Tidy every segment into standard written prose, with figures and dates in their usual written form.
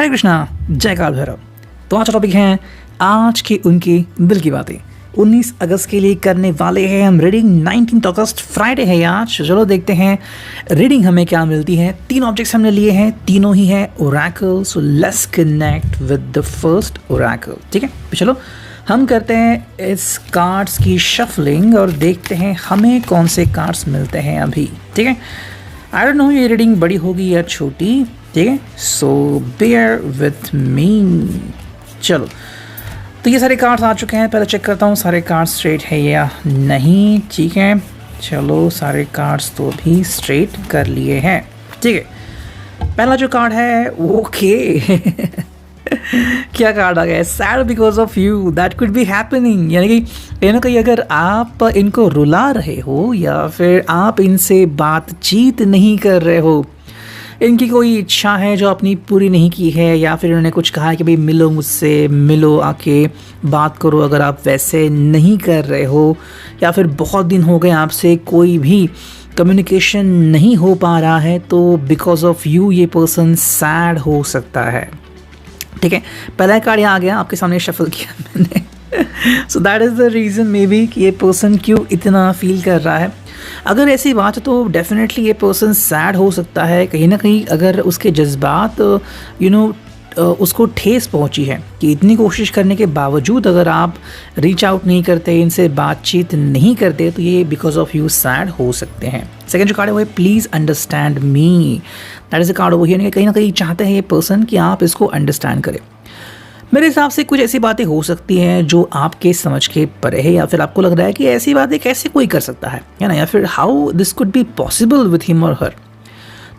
हरे कृष्णा, जय काल भैरव। तो आज का टॉपिक है आज की उनकी दिल की बातें। 19 अगस्त के लिए करने वाले हैं हम रीडिंग। 19 अगस्त फ्राइडे है आज। चलो देखते हैं रीडिंग हमें क्या मिलती है। 3 ऑब्जेक्ट्स हमने लिए हैं, तीनों ही हैं Oracle. So let's connect with the first Oracle. ठीक है, तो चलो हम करते हैं इस कार्ड्स की शफलिंग और देखते हैं हमें कौन से कार्ड्स मिलते हैं अभी। ठीक है, आई डोंट नो ये रीडिंग बड़ी होगी या छोटी। ठीक है, सो बेयर विथ मी। चलो तो ये सारे कार्ड्स आ चुके हैं। पहले चेक करता हूँ सारे कार्ड्स स्ट्रेट है या नहीं। ठीक है, चलो सारे कार्ड्स तो भी स्ट्रेट कर लिए हैं। ठीक है, पहला जो कार्ड है ओके क्या कार्ड आ गया है? Sad because of you, that could be happening. यानी कि कहीं ना कहीं अगर आप इनको रुला रहे हो या फिर आप इनसे बातचीत नहीं कर रहे हो, इनकी कोई इच्छा है जो आपने पूरी नहीं की है, या फिर उन्होंने कुछ कहा है कि भाई मिलो मुझसे, मिलो आके बात करो, अगर आप वैसे नहीं कर रहे हो, या फिर बहुत दिन हो गए आपसे कोई भी कम्युनिकेशन नहीं हो पा रहा है, तो बिकॉज ऑफ यू ये पर्सन सैड हो सकता है। ठीक है, पहला कार्ड यहाँ आ गया, आपके सामने शफल किया मैंने। So that is the reason may be कि ये पर्सन क्यों इतना फील कर रहा है। अगर ऐसी बात है तो डेफिनेटली ये पर्सन सैड हो सकता है। कहीं ना कहीं अगर उसके जज्बात उसको ठेस पहुंची है कि इतनी कोशिश करने के बावजूद अगर आप रीच आउट नहीं करते, इनसे बातचीत नहीं करते, तो ये बिकॉज ऑफ यू सैड हो सकते हैं। सेकंड जो कार्ड है वो है please understand me. That is a card वो है कहीं ना कहीं चाहते हैं ये पर्सन कि आप इसको अंडरस्टैंड करें। मेरे हिसाब से कुछ ऐसी बातें हो सकती हैं जो आपके समझ के परे है, या फिर आपको लग रहा है कि ऐसी बातें कैसे कोई कर सकता है ना, या फिर how this could be possible with him और हर।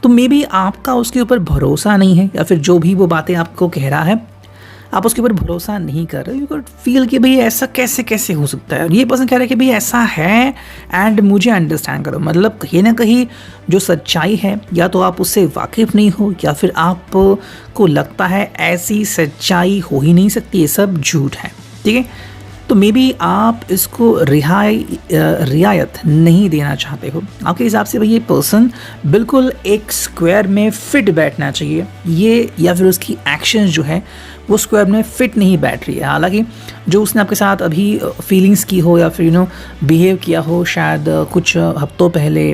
तो मे बी आपका उसके ऊपर भरोसा नहीं है, या फिर जो भी वो बातें आपको कह रहा है आप उसके ऊपर भरोसा नहीं कर रहे। यू कैन फील कि भाई ऐसा कैसे कैसे हो सकता है। ये पर्सन कह रहा है कि भाई ऐसा है एंड मुझे अंडरस्टैंड करो। मतलब कहीं ना कहीं जो सच्चाई है, या तो आप उससे वाकिफ़ नहीं हो, या फिर आपको लगता है ऐसी सच्चाई हो ही नहीं सकती, ये सब झूठ है। ठीक है, तो मे बी आप इसको रियायत नहीं देना चाहते हो। आपके हिसाब से भाई ये पर्सन बिल्कुल एक स्क्वायर में फिट बैठना चाहिए ये, या फिर उसकी एक्शंस जो है वो स्क्वायर में फिट नहीं बैठ रही है। हालांकि जो उसने आपके साथ अभी फीलिंग्स की हो, या फिर बिहेव किया हो शायद कुछ हफ्तों पहले,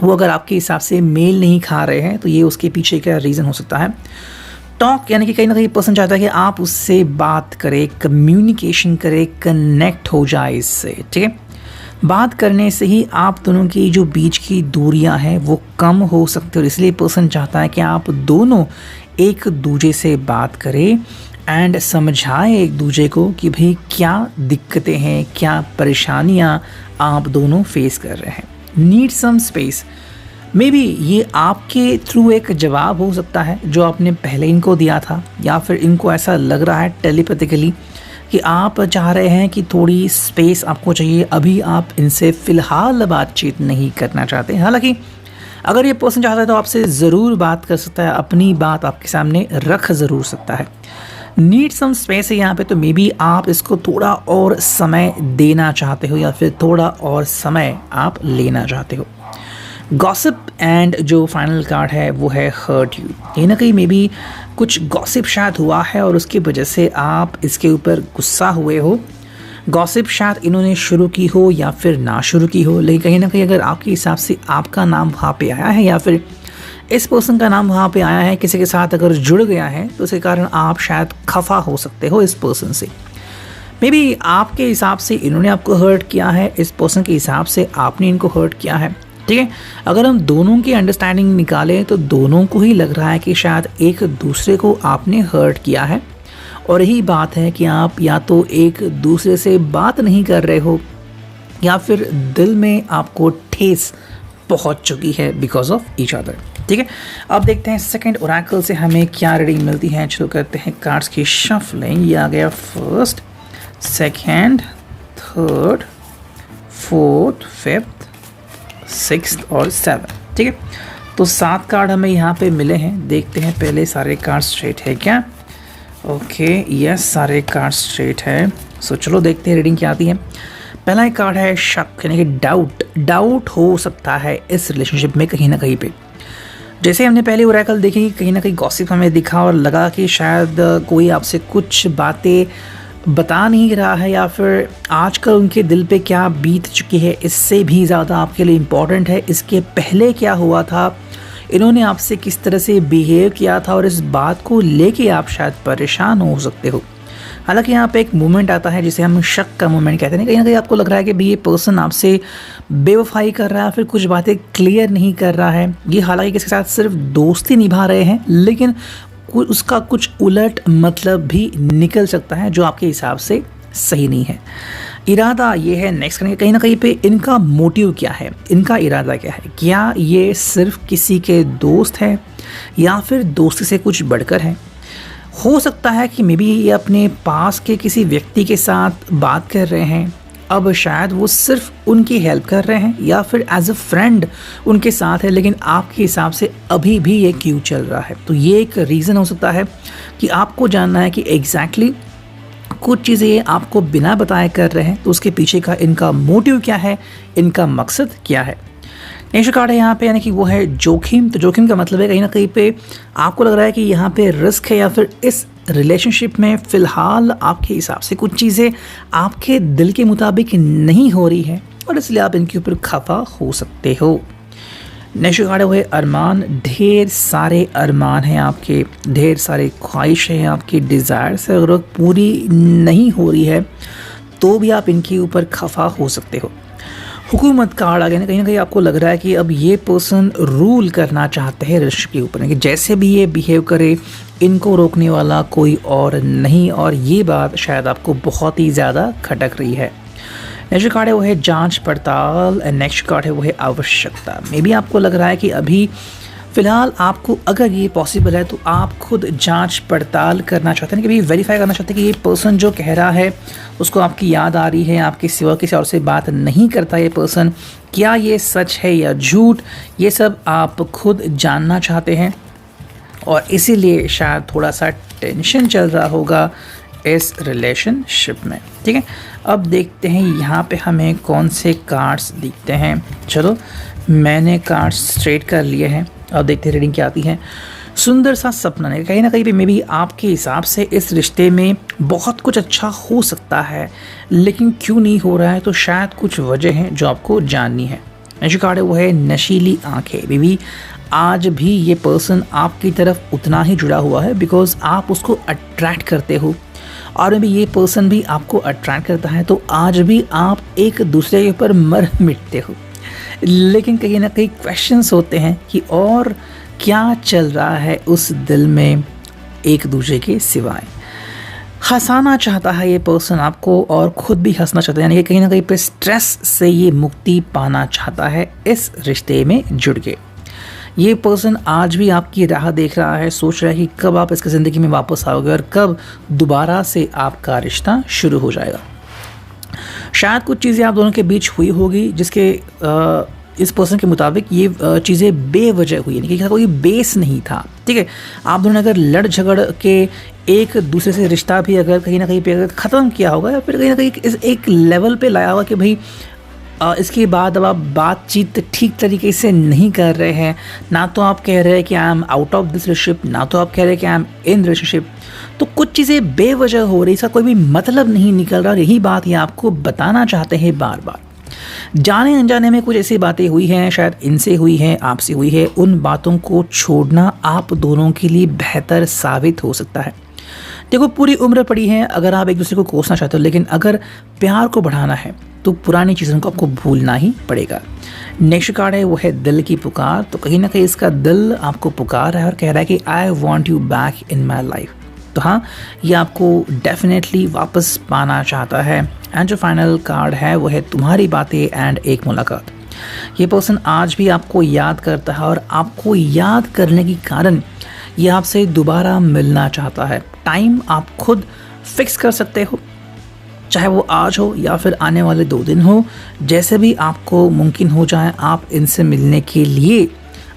वो अगर आपके हिसाब से मेल नहीं खा रहे हैं, तो ये उसके पीछे का रीज़न हो सकता है। टॉक यानी कि कहीं ना कहीं पर्सन चाहता है कि आप उससे बात करें, कम्युनिकेशन करें, कनेक्ट हो जाए इससे। ठीक है, बात करने से ही आप दोनों की जो बीच की दूरियां हैं वो कम हो सकती है, और इसलिए पर्सन चाहता है कि आप दोनों एक दूसरे से बात करें एंड समझाएं एक दूसरे को कि भाई क्या दिक्कतें हैं, क्या परेशानियां आप दोनों फेस कर रहे हैं। Need some space, maybe ये आपके थ्रू एक जवाब हो सकता है जो आपने पहले इनको दिया था, या फिर इनको ऐसा लग रहा है टेलीपैथिकली कि आप चाह रहे हैं कि थोड़ी स्पेस आपको चाहिए, अभी आप इनसे फ़िलहाल बातचीत नहीं करना चाहते। हालांकि अगर ये पर्सन चाहता है तो आपसे ज़रूर बात कर सकता है, अपनी बात आपके सामने रख ज़रूर सकता है। नीड सम स्पेस है यहाँ पे, तो मे बी आप इसको थोड़ा और समय देना चाहते हो, या फिर थोड़ा और समय आप लेना चाहते हो। गॉसिप एंड जो फाइनल कार्ड है वो है हर्ट यू। कहीं ना कहीं मे बी कुछ गॉसिप शायद हुआ है और उसकी वजह से आप इसके ऊपर गुस्सा हुए हो। गॉसिप शायद इन्होंने शुरू की हो या फिर ना शुरू की हो, लेकिन कहीं ना कहीं अगर आपके हिसाब से आपका नाम वहाँ पे आया है, या फिर इस पर्सन का नाम वहाँ पे आया है, किसी के साथ अगर जुड़ गया है, तो उसके कारण आप शायद खफा हो सकते हो इस पर्सन से। मे बी आपके हिसाब से इन्होंने आपको हर्ट किया है, इस पर्सन के हिसाब से आपने इनको हर्ट किया है। ठीक है, अगर हम दोनों की अंडरस्टैंडिंग निकालें तो दोनों को ही लग रहा है कि शायद एक दूसरे को आपने हर्ट किया है, और यही बात है कि आप या तो एक दूसरे से बात नहीं कर रहे हो, या फिर दिल में आपको ठेस पहुंच चुकी है बिकॉज ऑफ ईच अदर। ठीक है, अब देखते हैं सेकंड ओरेकल से हमें क्या रीडिंग मिलती है। शुरू करते हैं कार्ड्स की शफलिंग। ये आ गया first, second, third, fourth, fifth, 6th और 7th। ठीक है, तो 7 कार्ड हमें यहाँ पे मिले हैं। देखते हैं पहले सारे कार्ड स्ट्रेट है क्या। ओके, यस, सारे कार्ड स्ट्रेट है। सो चलो देखते हैं रीडिंग क्या आती है। पहला एक कार्ड है शक, यानी कि डाउट हो सकता है इस रिलेशनशिप में कहीं ना कहीं पे। जैसे हमने पहले ओरेकल देखी, कहीं ना कहीं गॉसिप हमें दिखा और लगा कि शायद कोई आपसे कुछ बातें बता नहीं रहा है, या फिर आजकल उनके दिल पे क्या बीत चुकी है इससे भी ज़्यादा आपके लिए इम्पॉर्टेंट है इसके पहले क्या हुआ था, इन्होंने आपसे किस तरह से बिहेव किया था, और इस बात को लेके आप शायद परेशान हो सकते हो। हालांकि यहाँ पे एक मोमेंट आता है जिसे हम शक का मोमेंट कहते हैं। कहीं ना कहीं आपको लग रहा है कि भाई ये पर्सन आपसे बेवफाई कर रहा है, फिर कुछ बातें क्लियर नहीं कर रहा है। ये हालांकि किसके साथ सिर्फ दोस्ती निभा रहे हैं, लेकिन उसका कुछ उलट मतलब भी निकल सकता है जो आपके हिसाब से सही नहीं है। इरादा ये है नेक्स्ट करने, कहीं ना कहीं पे इनका मोटिव क्या है, इनका इरादा क्या है। क्या ये सिर्फ किसी के दोस्त हैं या फिर दोस्ती से कुछ बढ़कर है। हो सकता है कि मे बी ये अपने पास के किसी व्यक्ति के साथ बात कर रहे हैं, अब शायद वो सिर्फ उनकी हेल्प कर रहे हैं, या फिर एज अ फ्रेंड उनके साथ है, लेकिन आपके हिसाब से अभी भी ये क्यों चल रहा है। तो ये एक रीज़न हो सकता है कि आपको जानना है कि एग्जैक्टली कुछ चीज़ें ये आपको बिना बताए कर रहे हैं, तो उसके पीछे का इनका मोटिव क्या है, इनका मकसद क्या है। नेक्स्ट कार्ड है यहाँ पे, यानी कि वो है जोखिम। तो जोखिम का मतलब है कहीं ना कहीं पे आपको लग रहा है कि यहाँ पे रिस्क है, या फिर इस रिलेशनशिप में फ़िलहाल आपके हिसाब से कुछ चीज़ें आपके दिल के मुताबिक नहीं हो रही है, और इसलिए आप इनके ऊपर खफा हो सकते हो। नेक्स्ट कार्ड है वो है अरमान। ढेर सारे अरमान हैं आपके, ढेर सारे ख्वाहिशें हैं आपकी, डिज़ायर्स है, अगर पूरी नहीं हो रही है तो भी आप इनके ऊपर खफा हो सकते हो। हुकूमत कार्ड आ गया ना, कहीं ना कहीं आपको लग रहा है कि अब ये पर्सन रूल करना चाहते हैं रिलेशनशिप के ऊपर, कि जैसे भी ये बिहेव करे इनको रोकने वाला कोई और नहीं, और ये बात शायद आपको बहुत ही ज़्यादा खटक रही है। नेक्स्ट कार्ड है वो है जांच पड़ताल, एंड नेक्स्ट कार्ड है वो है आवश्यकता। मे बी आपको लग रहा है कि अभी फ़िलहाल आपको अगर ये पॉसिबल है तो आप खुद जांच पड़ताल करना चाहते हैं, कि भाई वेरीफाई करना चाहते हैं कि ये पर्सन जो कह रहा है उसको आपकी याद आ रही है, आपके सिवा किसी और से बात नहीं करता ये पर्सन, क्या ये सच है या झूठ, ये सब आप खुद जानना चाहते हैं, और इसीलिए शायद थोड़ा सा टेंशन चल रहा होगा इस रिलेशनशिप में। ठीक है, अब देखते हैं यहाँ पे हमें कौन से कार्ड्स दिखते हैं। चलो मैंने कार्ड्स स्ट्रेट कर लिए हैं, अब देखते हैं रीडिंग क्या आती है। सुंदर सा सपना है, कहीं ना कहीं पे मे बी आपके हिसाब से इस रिश्ते में बहुत कुछ अच्छा हो सकता है, लेकिन क्यों नहीं हो रहा है, तो शायद कुछ वजह हैं जो आपको जाननी है। नेक्स्ट कार्ड है वो है नशीली आंखें। बेबी आज भी ये पर्सन आपकी तरफ उतना ही जुड़ा हुआ है, बिकॉज आप उसको अट्रैक्ट करते हो, और भी ये पर्सन भी आपको अट्रैक्ट करता है, तो आज भी आप एक दूसरे के ऊपर मर मिटते हो, लेकिन कहीं ना कहीं क्वेश्चंस होते हैं कि और क्या चल रहा है उस दिल में एक दूसरे के सिवाय। हंसाना चाहता है ये पर्सन आपको, और ख़ुद भी हंसना चाहता है, यानी कि कहीं ना कहीं पे स्ट्रेस से ये मुक्ति पाना चाहता है इस रिश्ते में जुड़ के। ये पर्सन आज भी आपकी राह देख रहा है, सोच रहा है कि कब आप इसकी ज़िंदगी में वापस आओगे और कब दोबारा से आपका रिश्ता शुरू हो जाएगा। शायद कुछ चीज़ें आप दोनों के बीच हुई होगी जिसके इस पर्सन के मुताबिक ये चीज़ें बेवजह हुई, यानी कि कोई बेस नहीं था। ठीक है, आप दोनों ने अगर लड़ झगड़ के एक दूसरे से रिश्ता भी अगर कहीं ना कहीं पे अगर ख़त्म किया होगा, या फिर कहीं ना कहीं इस एक लेवल पे लाया होगा कि भाई इसके बाद अब आप बातचीत ठीक तरीके से नहीं कर रहे हैं, ना तो आप कह रहे हैं कि I am out of this relationship, ना तो आप कह रहे हैं कि आई एम इन रिलेशनशिप, तो कुछ चीज़ें बेवजह हो रही, इसका कोई भी मतलब नहीं निकल रहा, और यही बात ये आपको बताना चाहते हैं बार बार। जाने अनजाने में कुछ ऐसी बातें हुई हैं, शायद इनसे हुई हैं, आपसे हुई है, उन बातों को छोड़ना आप दोनों के लिए बेहतर साबित हो सकता है। देखो पूरी उम्र पड़ी है अगर आप एक दूसरे को कोसना चाहते हो, लेकिन अगर प्यार को बढ़ाना है तो पुरानी चीज़ों को आपको भूलना ही पड़ेगा। नेक्स्ट कार्ड है वो है दिल की पुकार। तो कहीं ना कहीं इसका दिल आपको पुकार रहा है और कह रहा है कि I want you back in my life. तो हाँ, ये आपको डेफिनेटली वापस पाना चाहता है। एंड जो फाइनल कार्ड है वो है तुम्हारी बातें एंड एक मुलाकात। ये पर्सन आज भी आपको याद करता है, और आपको याद करने के कारण ये आपसे दोबारा मिलना चाहता है। टाइम आप खुद फिक्स कर सकते हो, चाहे वो आज हो या फिर आने वाले 2 दिन हो, जैसे भी आपको मुमकिन हो जाए आप इनसे मिलने के लिए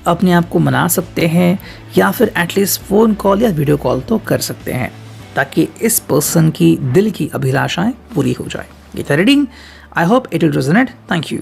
अपने आप को मना सकते हैं, या फिर एटलीस्ट फ़ोन कॉल या वीडियो कॉल तो कर सकते हैं, ताकि इस पर्सन की दिल की अभिलाषाएं पूरी हो जाए। ये था reading. I hope it will resonate. Thank you.